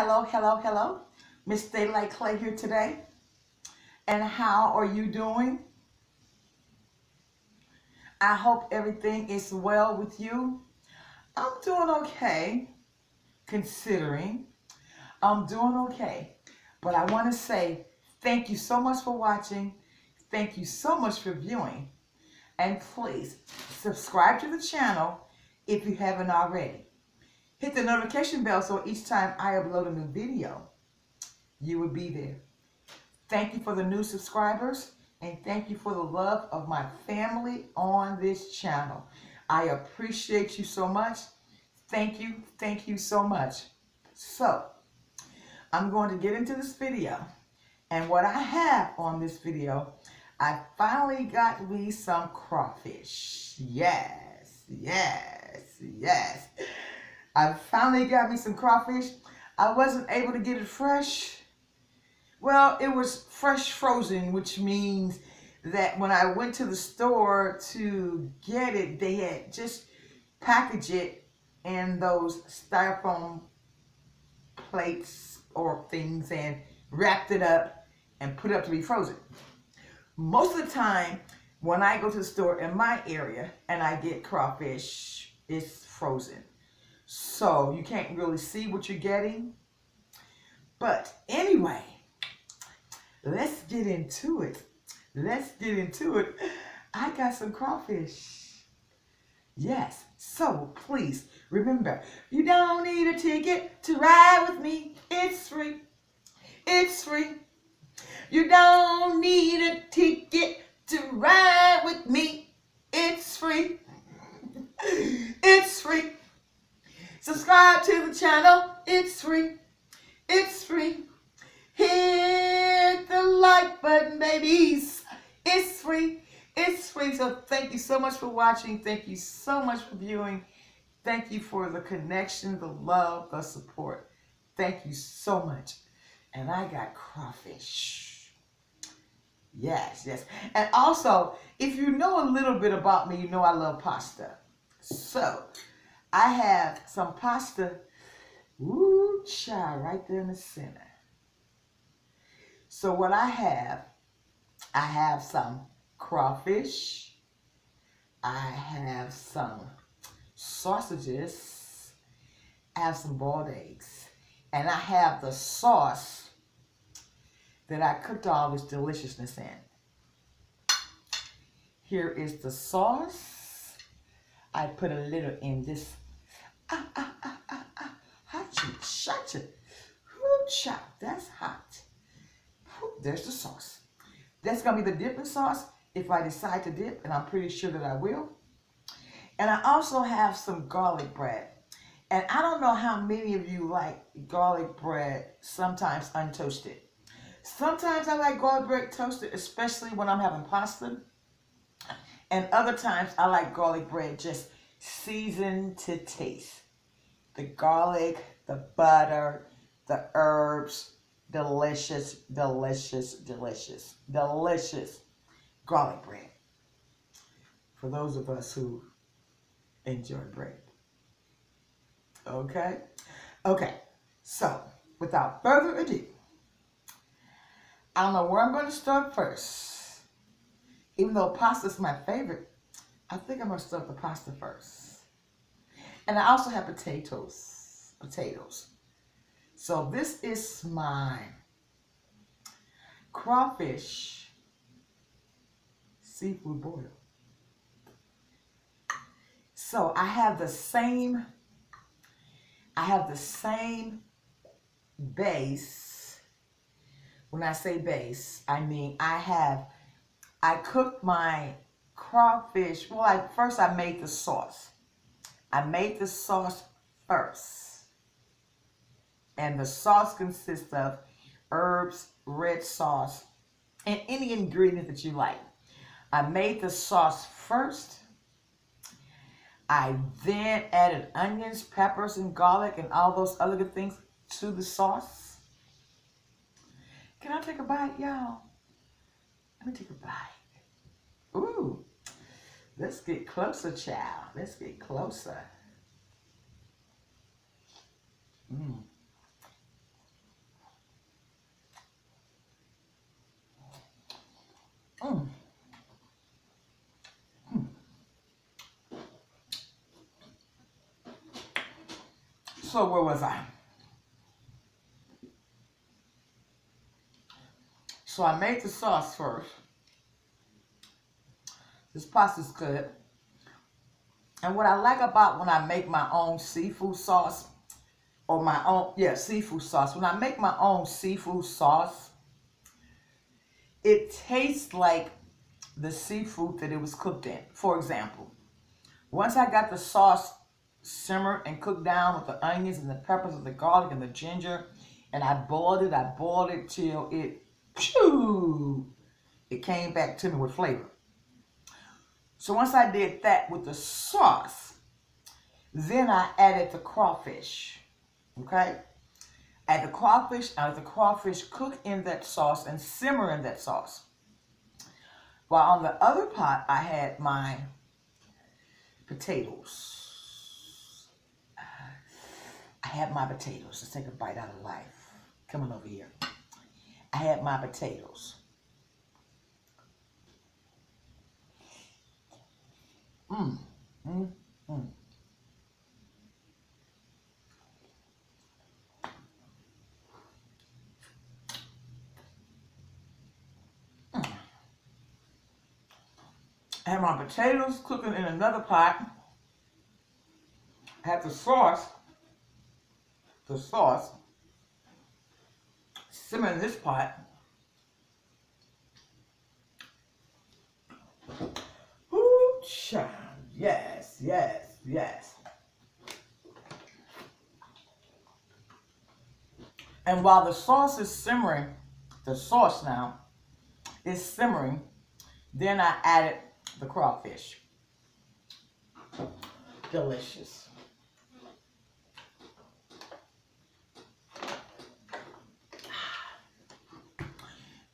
Hello, hello, hello. Miss Daylight Clay here today. And how are you doing? I hope everything is well with you. I'm doing okay, considering I'm doing okay. But I want to say thank you so much for watching. Thank you so much for viewing. And please subscribe to the channel if you haven't already. Hit the notification bell so each time I upload a new video, you will be there. Thank you for the new subscribers and thank you for the love of my family on this channel. I appreciate you so much. Thank you so much. So, I'm going to get into this video. And what I have on this video, I finally got me some crawfish. Yes, yes, yes. I finally got me some crawfish. I wasn't able to get it fresh. Well, it was fresh frozen, which means that when I went to the store to get it, they had just packaged it in those styrofoam plates or things and wrapped it up and put it up to be frozen. Most of the time, when I go to the store in my area and I get crawfish, it's frozen. So you can't really see what you're getting. But anyway, let's get into it. Let's get into it. I got some crawfish. Yes. So please remember, you don't need a ticket to ride with me. It's free. It's free. You don't need a ticket to ride with me. It's free. It's free. Subscribe to the channel. It's free. It's free. Hit the like button, babies. It's free. It's free. So thank you so much for watching. Thank you so much for viewing. Thank you for the connection, the love, the support. Thank you so much. And I got crawfish. Yes, yes. And also, if you know a little bit about me, you know I love pasta. So, I have some pasta. Ooh, child, right there in the center. So what I have some crawfish. I have some sausages. I have some boiled eggs. And I have the sauce that I cooked all this deliciousness in. Here is the sauce. I put a little in this. Hot-cha-cha-cha. Hoo-cha. That's hot. There's the sauce. That's going to be the dipping sauce if I decide to dip, and I'm pretty sure that I will. And I also have some garlic bread. And I don't know how many of you like garlic bread, sometimes untoasted. Sometimes I like garlic bread toasted, especially when I'm having pasta. And other times I like garlic bread just seasoned to taste. The garlic, the butter, the herbs, delicious, delicious, delicious, delicious garlic bread. For those of us who enjoy bread. Okay? Okay. So, without further ado, I don't know where I'm going to start first. Even though pasta's my favorite, I think I'm going to start the pasta first. And I also have potatoes. So this is my crawfish seafood boil. So I have the same base. When I say base, I mean I cooked my crawfish. Well, first I made the sauce. I made the sauce first. And the sauce consists of herbs, red sauce, and any ingredient that you like. I made the sauce first. I then added onions, peppers, and garlic, and all those other good things to the sauce. Can I take a bite, y'all? Let me take a bite. Ooh, let's get closer, child. Let's get closer. So where was I? So I made the sauce first. This pasta's good. And what I like about when I make my own seafood sauce, or my own, seafood sauce. When I make my own seafood sauce, it tastes like the seafood that it was cooked in. For example, once I got the sauce simmered and cooked down with the onions and the peppers and the garlic and the ginger, and I boiled it till it came back to me with flavor. So once I did that with the sauce, then I added the crawfish. Okay? I let the crawfish cook in that sauce and simmer in that sauce. While on the other pot, I had my potatoes. I had my potatoes. Let's take a bite out of life. Come on over here. I had my potatoes. I had my potatoes cooking in another pot. I had the sauce simmer in this pot. Ooh, child. Yes, yes, yes. And while the sauce is simmering, the sauce now is simmering, then I added the crawfish. Delicious.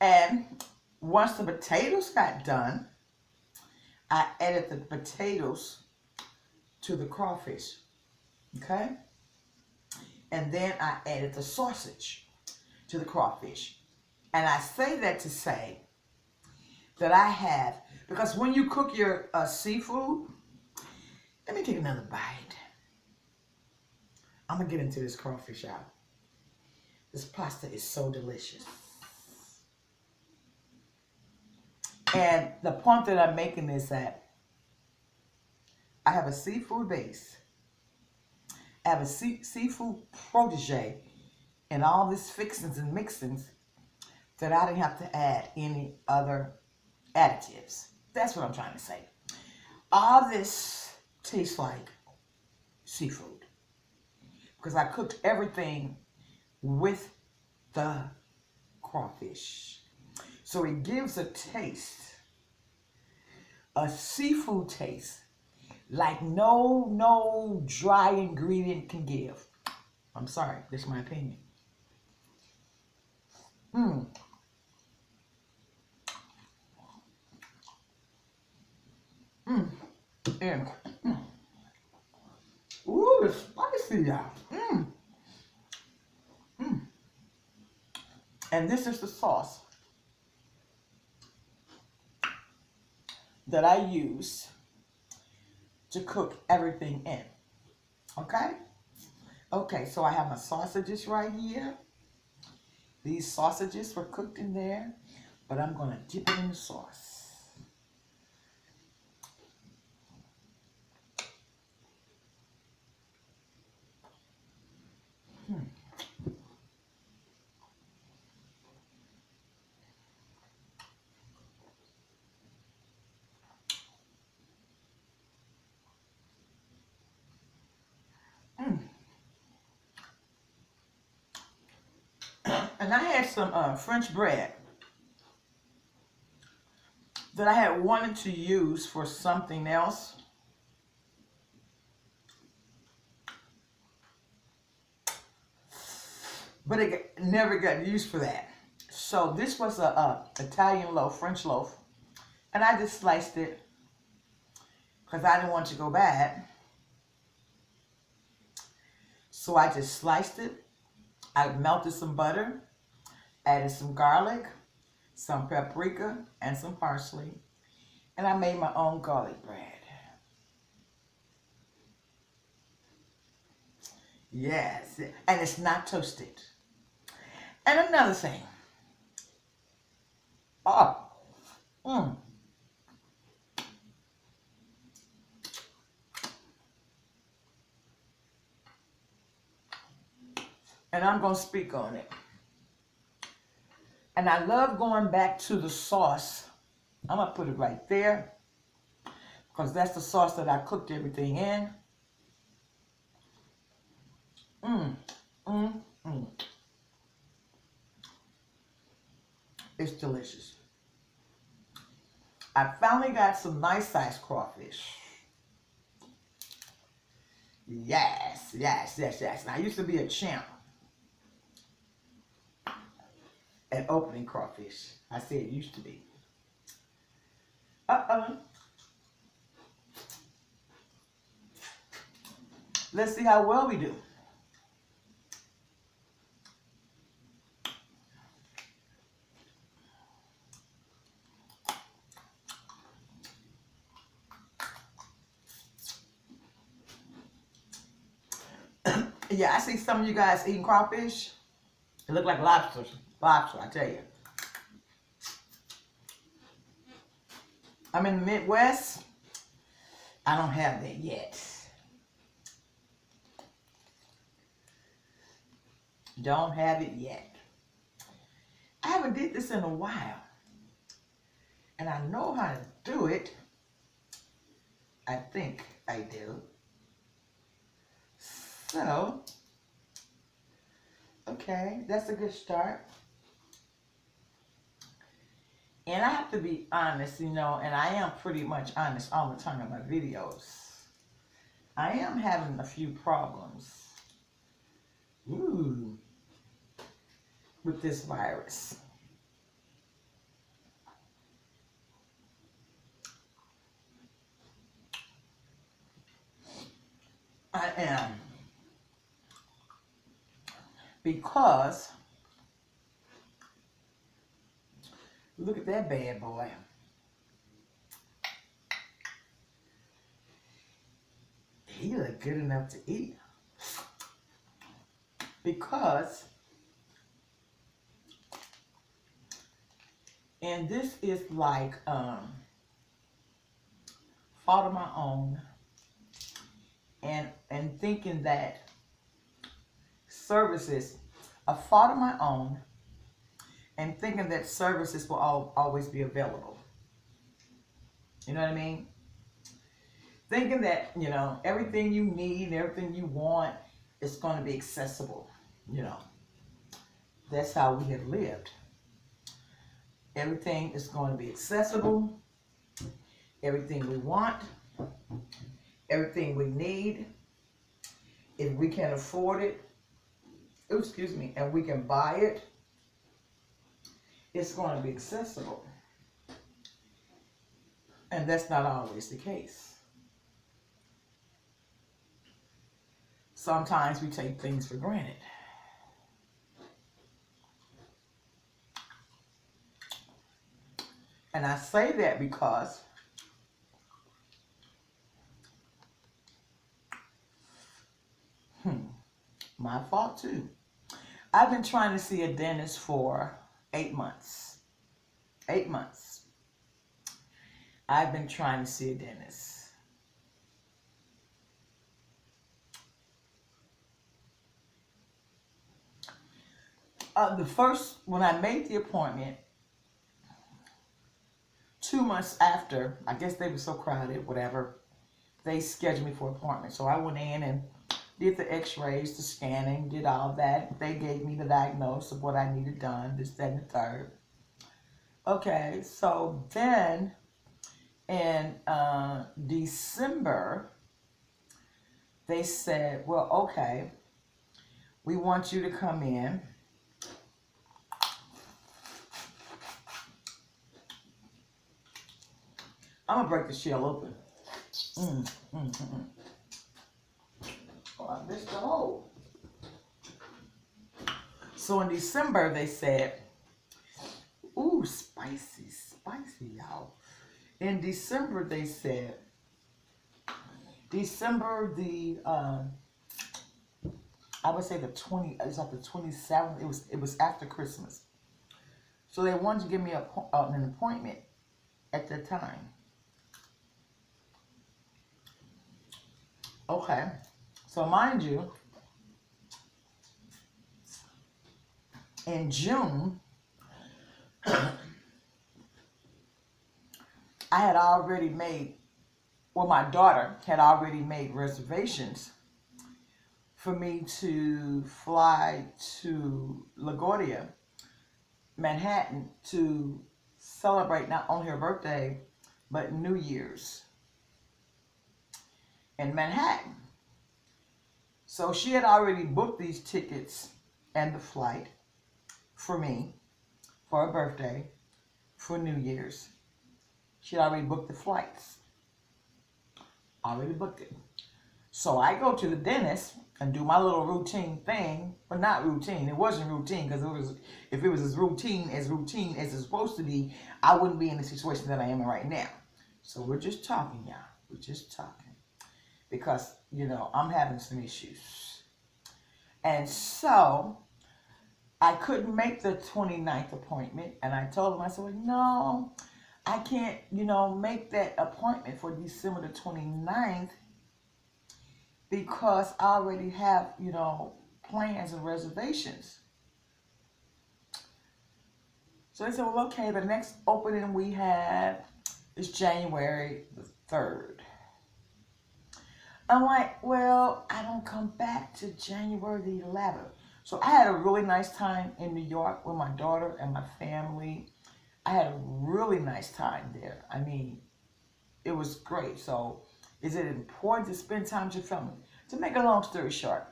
And once the potatoes got done, I added the potatoes to the crawfish. Okay? And then I added the sausage to the crawfish. And I say that to say that I have, because when you cook your seafood, let me take another bite. I'm going to get into this crawfish out. This pasta is so delicious. And the point that I'm making is that I have a seafood base. I have a seafood protege and all these fixings and mixings that I didn't have to add any other additives. That's what I'm trying to say. All this tastes like seafood because I cooked everything with the crawfish. So it gives a taste, a seafood taste, like no dry ingredient can give. I'm sorry, that's my opinion. And ooh, it's spicy, y'all. And this is the sauce that I use to cook everything in. Okay? Okay, so I have my sausages right here. These sausages were cooked in there, but I'm going to dip it in the sauce. And I had some French bread that I had wanted to use for something else. But it never got used for that. So this was a Italian loaf, French loaf. And I just sliced it because I didn't want it to go bad. So I just sliced it. I melted some butter, added some garlic, some paprika, and some parsley. And I made my own garlic bread. Yes, and it's not toasted. And another thing. Oh, mm, and I'm going to speak on it. And I love going back to the sauce. I'm going to put it right there because that's the sauce that I cooked everything in. Mmm, mmm, mmm. It's delicious. I finally got some nice sized crawfish. Yes, yes, yes, yes. And I used to be a champ at opening crawfish. I said it used to be. Uh-oh. Let's see how well we do. Yeah, I see some of you guys eating crawfish. It look like lobsters. Lobster, I tell you. I'm in the Midwest. I don't have that yet. Don't have it yet. I haven't did this in a while. And I know how to do it. I think I do. So, okay, that's a good start. And I have to be honest, you know, and I am pretty much honest all the time in my videos. I am having a few problems. Ooh, with this virus. I am. Because, look at that bad boy. He look good enough to eat. Because, and this is like fault of my own, and thinking that services, a fault of my own, and thinking that services will always be available. You know what I mean? Thinking that, you know, everything you need, everything you want is going to be accessible. You know, that's how we have lived. Everything is going to be accessible. Everything we want, everything we need, if we can afford it, excuse me, and we can buy it, it's going to be accessible. And that's not always the case. Sometimes we take things for granted. And I say that because my fault too. I've been trying to see a dentist for 8 months. 8 months. I've been trying to see a dentist. When I made the appointment, 2 months after, I guess they were so crowded, whatever, they scheduled me for an appointment. So I went in and did the x-rays, the scanning, did all that. They gave me the diagnosis of what I needed done, this, that, and the third. Okay, so then in December, they said, well, okay, we want you to come in. I'm going to break the shell open. Oh, I missed the hole. So in December, they said, ooh, spicy, y'all. In December, they said, December the I would say the 20, it's like the 27th. It was after Christmas. So they wanted to give me an appointment at the time. Okay. So mind you, in June, I had already made, well, my daughter had already made reservations for me to fly to LaGuardia, Manhattan, to celebrate not only her birthday, but New Year's in Manhattan. So she had already booked these tickets and the flight for me for her birthday, for New Year's. She had already booked the flights. Already booked it. So I go to the dentist and do my little routine thing, but not routine. It wasn't routine, because if it was as routine as it's supposed to be, I wouldn't be in the situation that I am in right now. So we're just talking, y'all. We're just talking. Because, I'm having some issues. And so I couldn't make the 29th appointment. And I told him, I said, well, no, I can't, make that appointment for December the 29th because I already have, plans and reservations. So they said, well, okay, the next opening we have is January the 3rd. I'm like, well, I don't come back to January the 11th. So I had a really nice time in New York with my daughter and my family. I had a really nice time there. I mean, it was great. So is it important to spend time with your family? To make a long story short,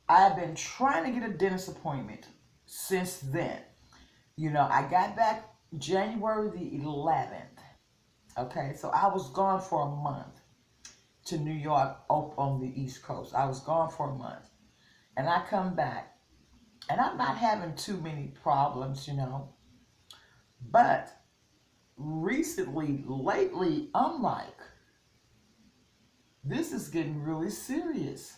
I have been trying to get a dentist appointment since then. I got back January the 11th. Okay, so I was gone for a month to New York up on the East Coast. I was gone for a month. And I come back, and I'm not having too many problems, But lately, I'm like, this is getting really serious.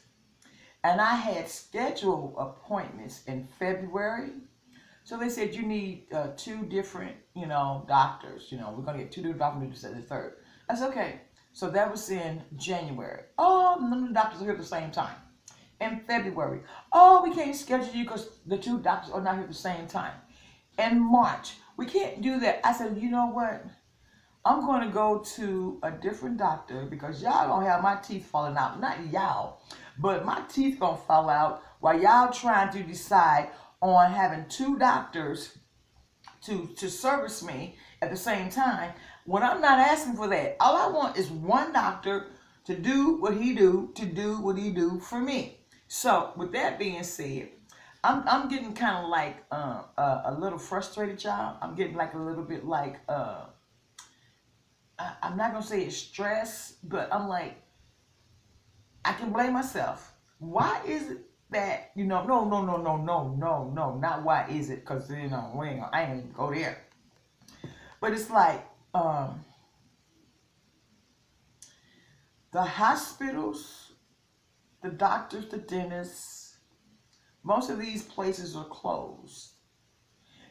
And I had scheduled appointments in February. So they said, you need 2 different, doctors. We're going to get 2 different doctors at the 3rd. I said, okay. So that was in January. Oh, none of the doctors are here at the same time. In February, oh, we can't schedule you because the 2 doctors are not here at the same time. In March, we can't do that. I said, you know what? I'm going to go to a different doctor because y'all going to have my teeth falling out. Not y'all, but my teeth going to fall out while y'all trying to decide on having 2 doctors to service me at the same time, when I'm not asking for that. All I want is one doctor to do what he do for me. So with that being said, I'm getting kind of like a little frustrated, y'all. I'm getting like a little bit like I'm not gonna say it's stress, but I'm like, I can blame myself. Why is it that no, not why is it? Because I ain't gonna go there. But it's like the hospitals, the doctors, the dentists, most of these places are closed.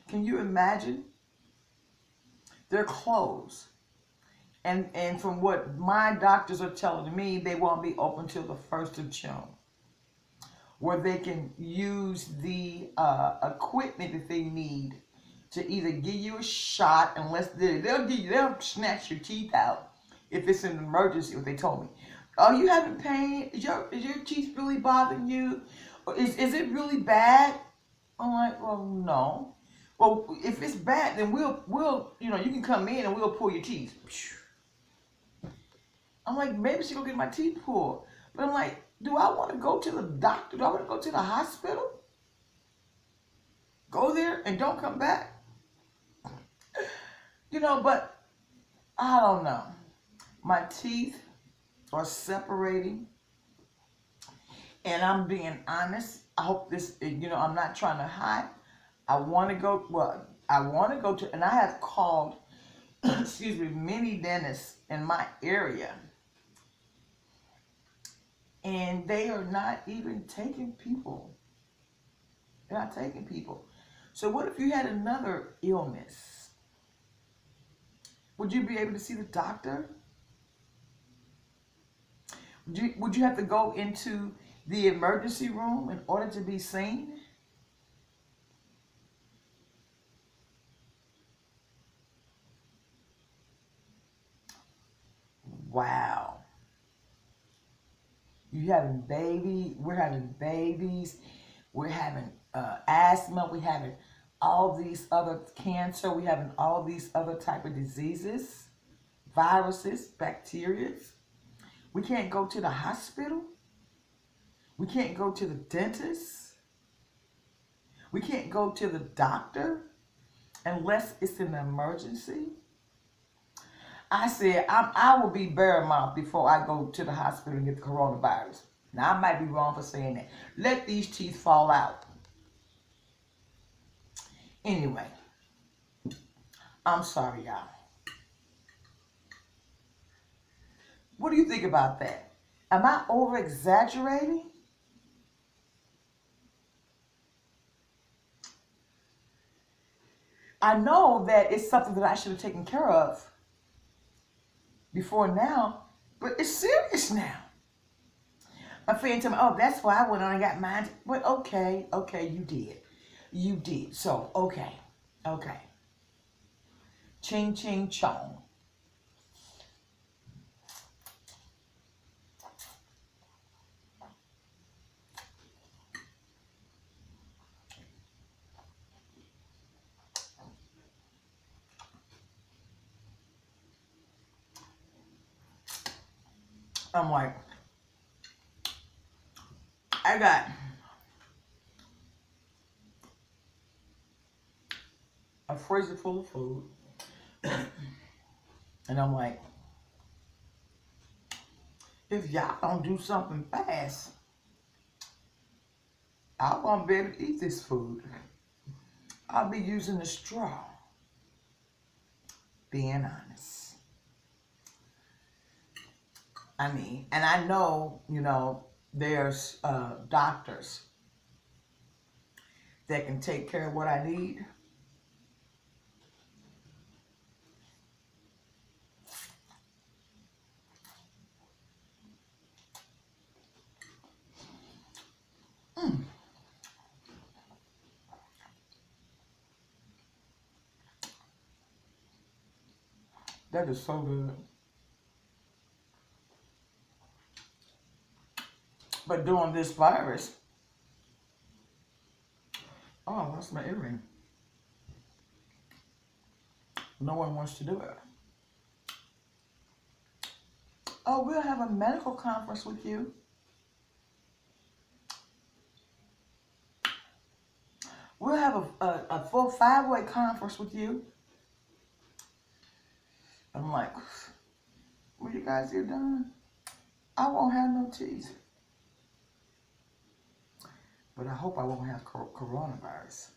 Can you imagine? They're closed. And from what my doctors are telling me, they won't be open till the 1st of June, where they can use the equipment that they need to either give you a shot, unless they'll snatch your teeth out if it's an emergency. What they told me, oh, you having pain? Is your teeth really bothering you? Or is it really bad? I'm like, well, no. Well, if it's bad, then we'll you can come in and we'll pull your teeth. I'm like, maybe she gonna get my teeth pulled. But I'm like, do I want to go to the doctor? Do I want to go to the hospital? Go there and don't come back? But I don't know. My teeth are separating. And I'm being honest. I hope this, I'm not trying to hide. I want to go to, and I have called, many dentists in my area. And they are not even taking people. They're not taking people. So what if you had another illness? Would you be able to see the doctor? Would you have to go into the emergency room in order to be seen? Wow. You having baby, we're having babies, we're having asthma, we're having all these other cancer, we're having all these other type of diseases, viruses, bacteria. We can't go to the hospital. We can't go to the dentist. We can't go to the doctor unless it's an emergency. I said, I will be bare mouth before I go to the hospital and get the coronavirus. Now, I might be wrong for saying that. Let these teeth fall out. Anyway, I'm sorry, y'all. What do you think about that? Am I over-exaggerating? I know that it's something that I should have taken care of before now, but it's serious now. My friend told me, oh, that's why I went on and got mine. But okay, you did. You did. So, okay. Ching, ching, chong. I'm like, I got a freezer full of food. And I'm like, if y'all don't do something fast, I won't be able to eat this food. I'll be using the straw. Being honest. I mean, and I know, there's doctors that can take care of what I need. That is so good. But during this virus, oh, that's my earring. No one wants to do it. Oh, we'll have a medical conference with you. We'll have a full 5-way conference with you. I'm like, when you guys get done, I won't have no teeth. But I hope I won't have coronavirus.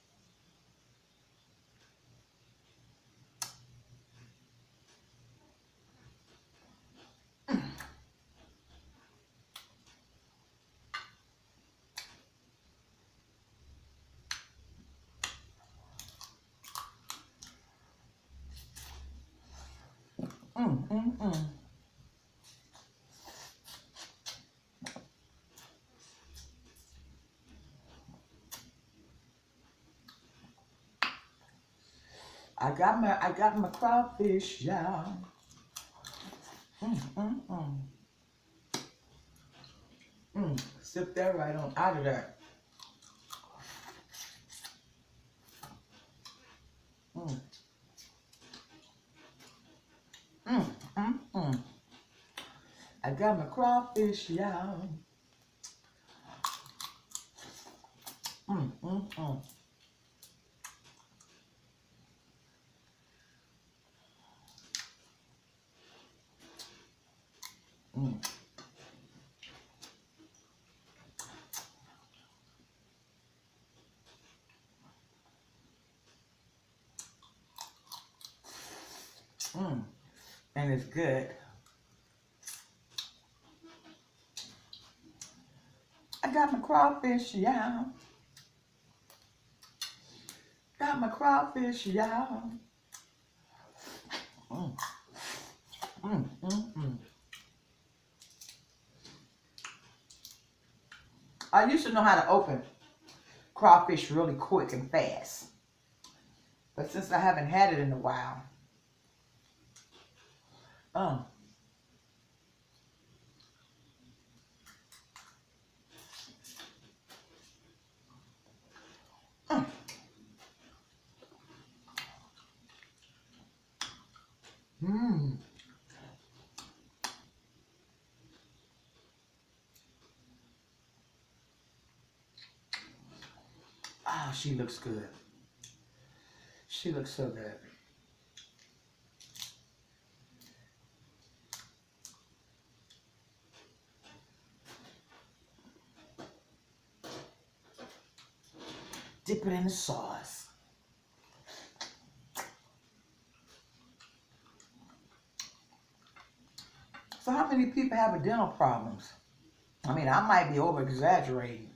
I got my crawfish, y'all. Sip that right on out of that. I got my crawfish, y'all. And it's good. got my crawfish, yeah. Got my crawfish, yeah. Mm. Mm, mm, mm. I used to know how to open crawfish really quick and fast. But since I haven't had it in a while, um, mm, mm. Ah, she looks good. She looks so good. Dip it in the sauce. So how many people have dental problems? I mean, I might be over exaggerating,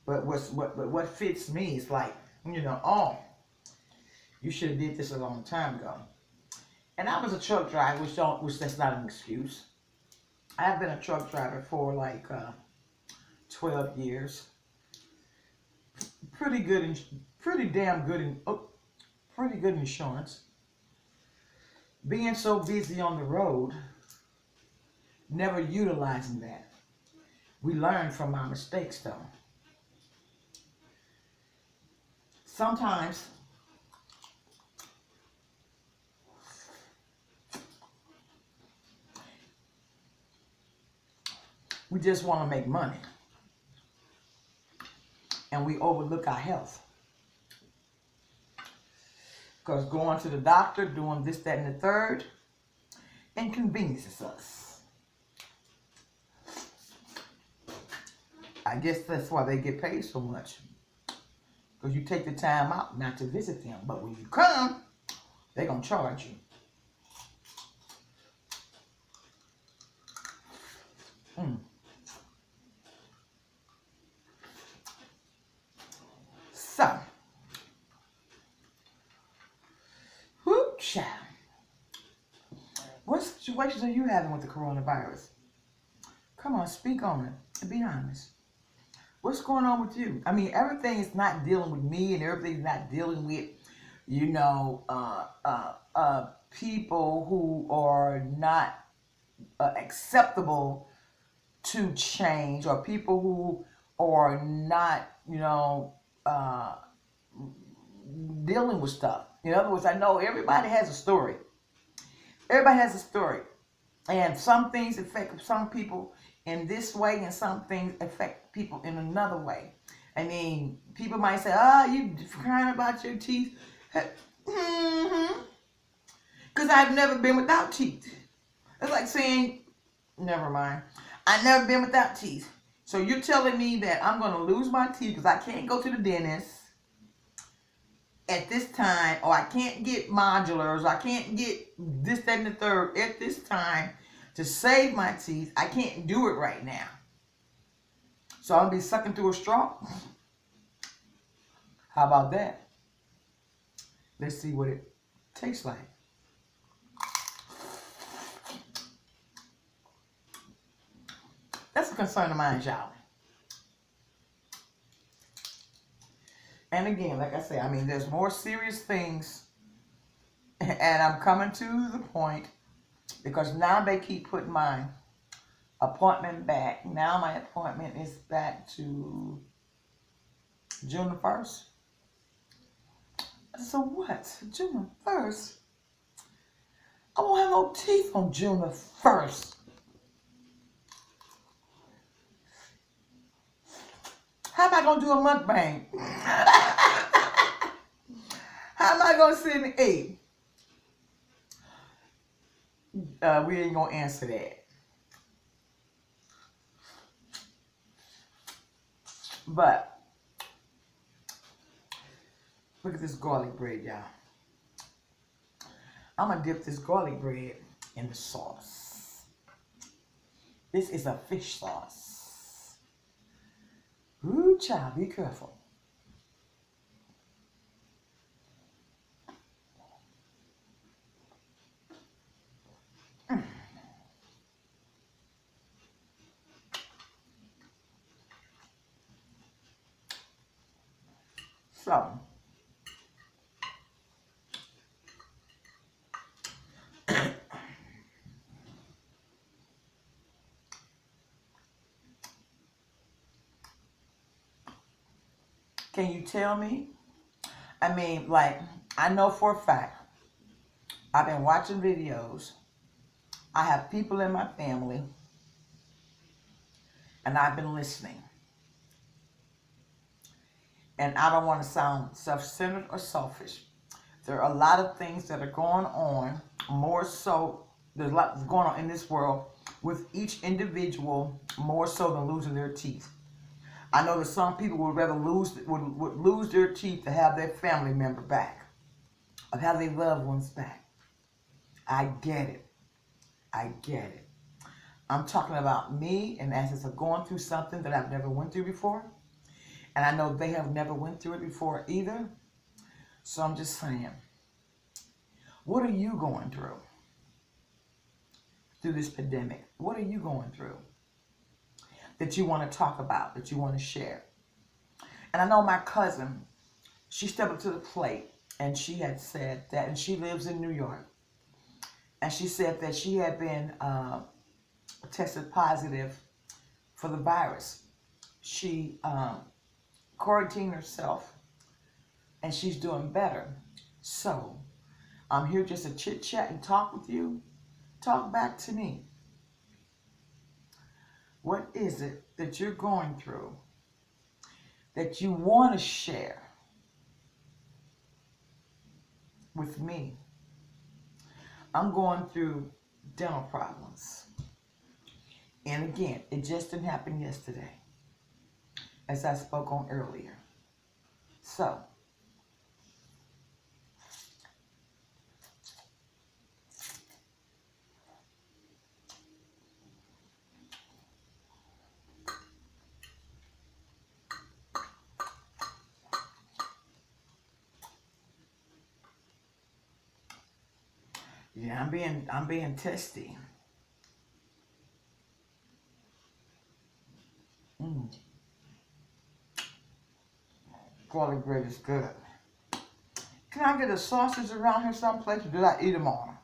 but what fits me is like, you know, oh, you should have did this a long time ago. And I was a truck driver, which that's not an excuse. I have been a truck driver for like 12 years. Pretty good, pretty damn good, pretty good insurance. Being so busy on the road, never utilizing that. We learn from our mistakes, though. Sometimes we just want to make money, and we overlook our health. Because going to the doctor, doing this, that, and the third, inconveniences us. I guess that's why they get paid so much. Because you take the time out not to visit them. But when you come, they're going to charge you. Mm. So, whoop, child. What situations are you having with the coronavirus? Come on, speak on it. And be honest. What's going on with you? I mean, everything is not dealing with me, and everything's not dealing with, you know, people who are not acceptable to change, or people who are not, you know, dealing with stuff. In other words, I know everybody has a story. Everybody has a story. And some things affect some people in this way, and some things affect people in another way. I mean, people might say, oh, you crying about your teeth. Mm-hmm. Because I've never been without teeth. It's like saying, never mind, I've never been without teeth. So you're telling me that I'm going to lose my teeth because I can't go to the dentist at this time, or I can't get modulars, I can't get this, that, and the third at this time to save my teeth. I can't do it right now. So I'm going to be sucking through a straw? How about that? Let's see what it tastes like. That's a concern of mine, y'all. And again, like I say, I mean, there's more serious things. And I'm coming to the point, because now they keep putting my appointment back. Now my appointment is back to June the 1st. So what? June the 1st? I won't have no teeth on June the 1st. How am I going to do a mukbang? How am I going to sit and eat? We ain't going to answer that. But look at this garlic bread, y'all. I'm going to dip this garlic bread in the sauce. This is a fish sauce. Ooh, child, be careful. So, can you tell me? I mean, like, I know for a fact, I've been watching videos. I have people in my family, and I've been listening. And I don't want to sound self-centered or selfish. There are a lot of things that are going on, more so, there's a lot that's going on in this world with each individual more so than losing their teeth. I know that some people would rather would lose their teeth to have their family member back, or have their loved ones back. I get it. I get it. I'm talking about me and as I'm going through something that I've never went through before. And I know they have never went through it before either. So I'm just saying, what are you going through this pandemic? What are you going through that you want to talk about, that you want to share? And I know my cousin, she stepped up to the plate and she had said that, and she lives in New York, and she said that she had been tested positive for the virus. She quarantined herself and she's doing better. So I'm here just to chit chat and talk with you. Talk back to me. What is it that you're going through that you want to share with me? I'm going through dental problems. And again, it just didn't happen yesterday, as I spoke on earlier. So, yeah, I'm being testy. Mm. Garlic bread is good. Can I get a sausage around here someplace, or did I eat them all?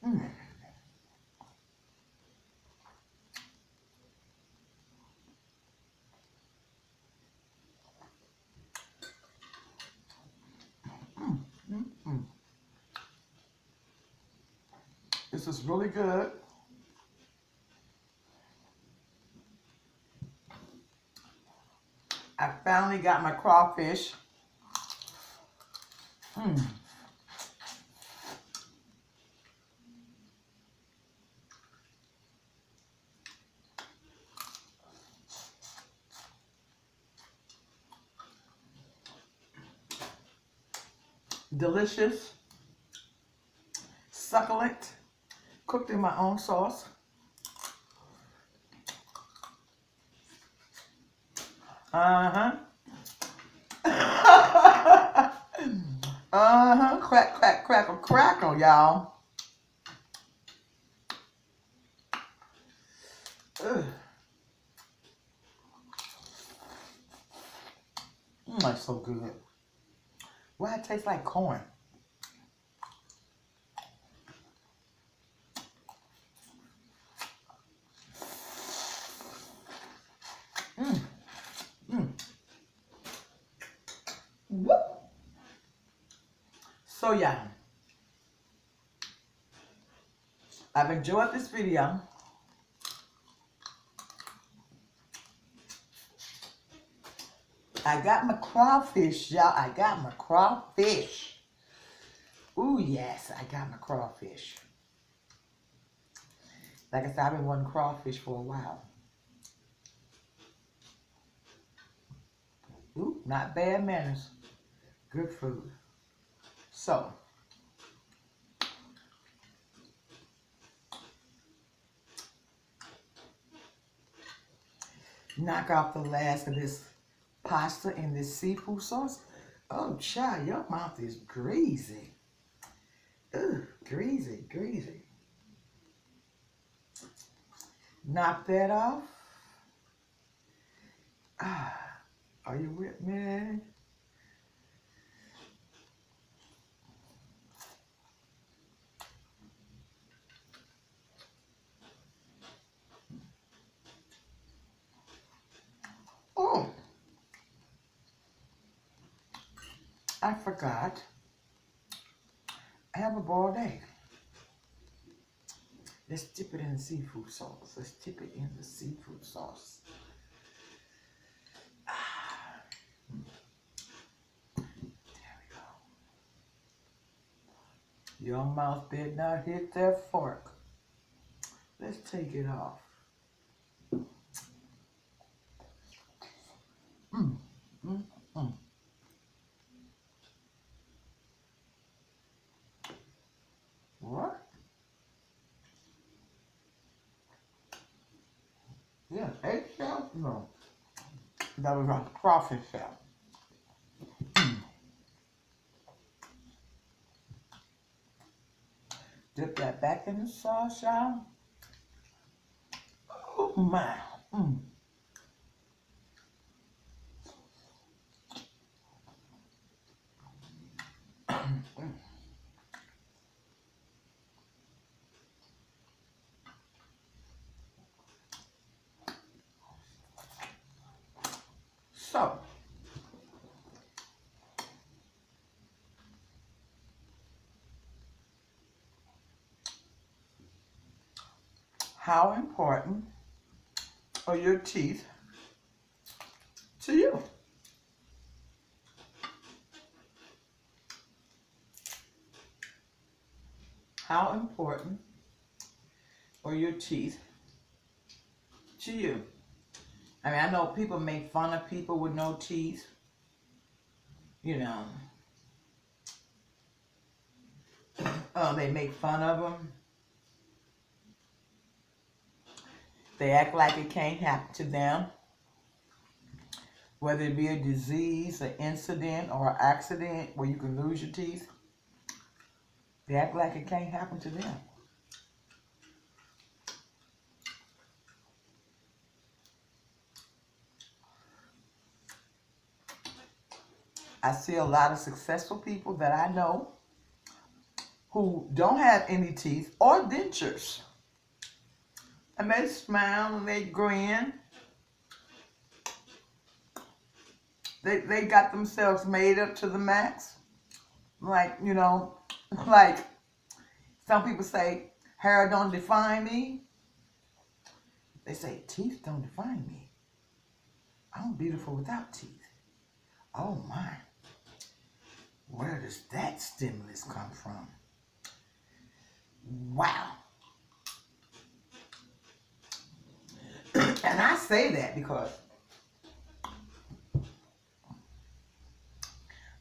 Mm. Mm. Mm. Mm. This is really good. I finally got my crawfish. Mm. Delicious, succulent, cooked in my own sauce. Uh-huh. Uh-huh. Crack, crack, crackle, crackle, y'all. Ugh. That's so good. Why it tastes like corn? Mm. Mm. Woo. So yeah, I've enjoyed this video. I got my crawfish, y'all. I got my crawfish. Ooh, yes, I got my crawfish. Like I said, I've been wanting crawfish for a while. Ooh, not bad manners. Good food. So, knock off the last of this pasta and this seafood sauce. Oh, child, your mouth is greasy. Ugh, greasy, greasy. Knock that off. Ah, are you with me? Oh, I forgot. I have a boiled egg. Let's dip it in the seafood sauce. Let's dip it in the seafood sauce. Ah, there we go. Your mouth did not hit that fork. Let's take it off. Mm, mm, mm. What? Yeah, eggshell? No. That was a crawfish shell. Dip that back in the sauce, y'all. Oh my. Mm. So, how important are your teeth to you? How important are your teeth to you? I mean, I know people make fun of people with no teeth. You know, they make fun of them. They act like it can't happen to them. Whether it be a disease, an incident, or an accident where you can lose your teeth. They act like it can't happen to them. I see a lot of successful people that I know who don't have any teeth or dentures. And they smile and they grin. They got themselves made up to the max. Like, you know, like some people say, hair don't define me. They say, teeth don't define me. I'm beautiful without teeth. Oh my. Where does that stimulus come from? Wow. And I say that because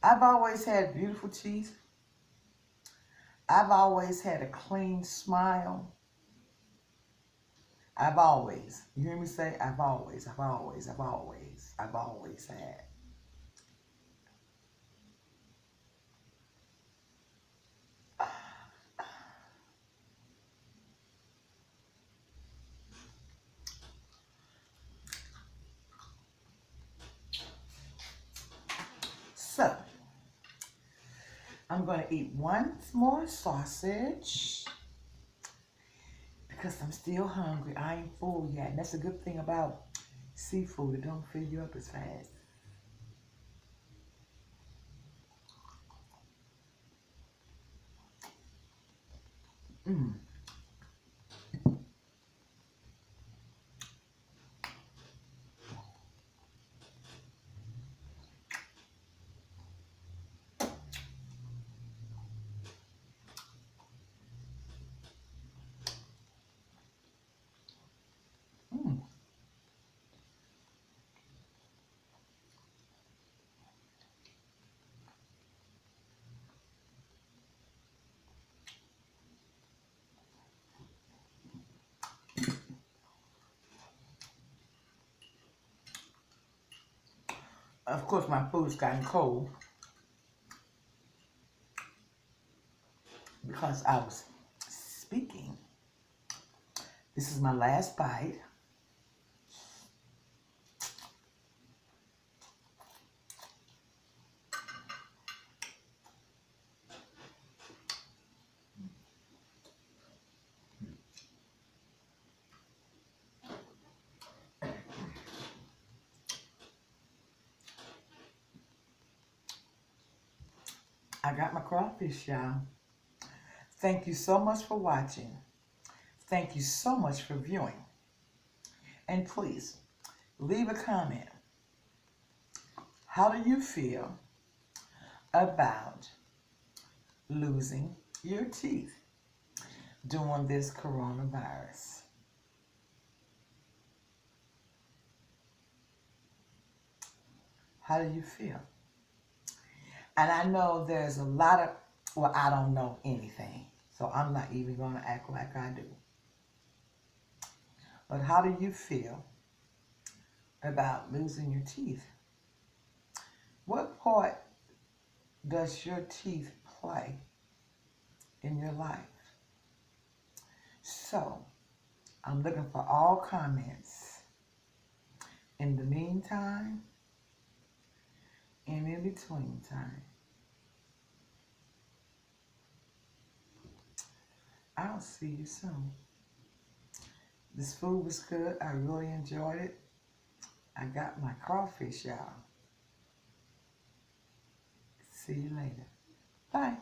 I've always had beautiful teeth. I've always had a clean smile. I've always, you hear me say, I've always had. So, I'm going to eat one more sausage because I'm still hungry. I ain't full yet. And that's a good thing about seafood. It don't fill you up as fast. Mm. Mm. Of course, my food's gotten cold because I was speaking. This is my last bite. I got my crawfish, y'all. Thank you so much for watching. Thank you so much for viewing. And please, leave a comment. How do you feel about losing your teeth during this coronavirus? How do you feel? And I know there's a lot of, well, I don't know anything, so I'm not even going to act like I do. But how do you feel about losing your teeth? What part does your teeth play in your life? So, I'm looking for all comments. In the meantime, and in between time, I'll see you soon. This food was good. I really enjoyed it. I got my crawfish, y'all. See you later. Bye.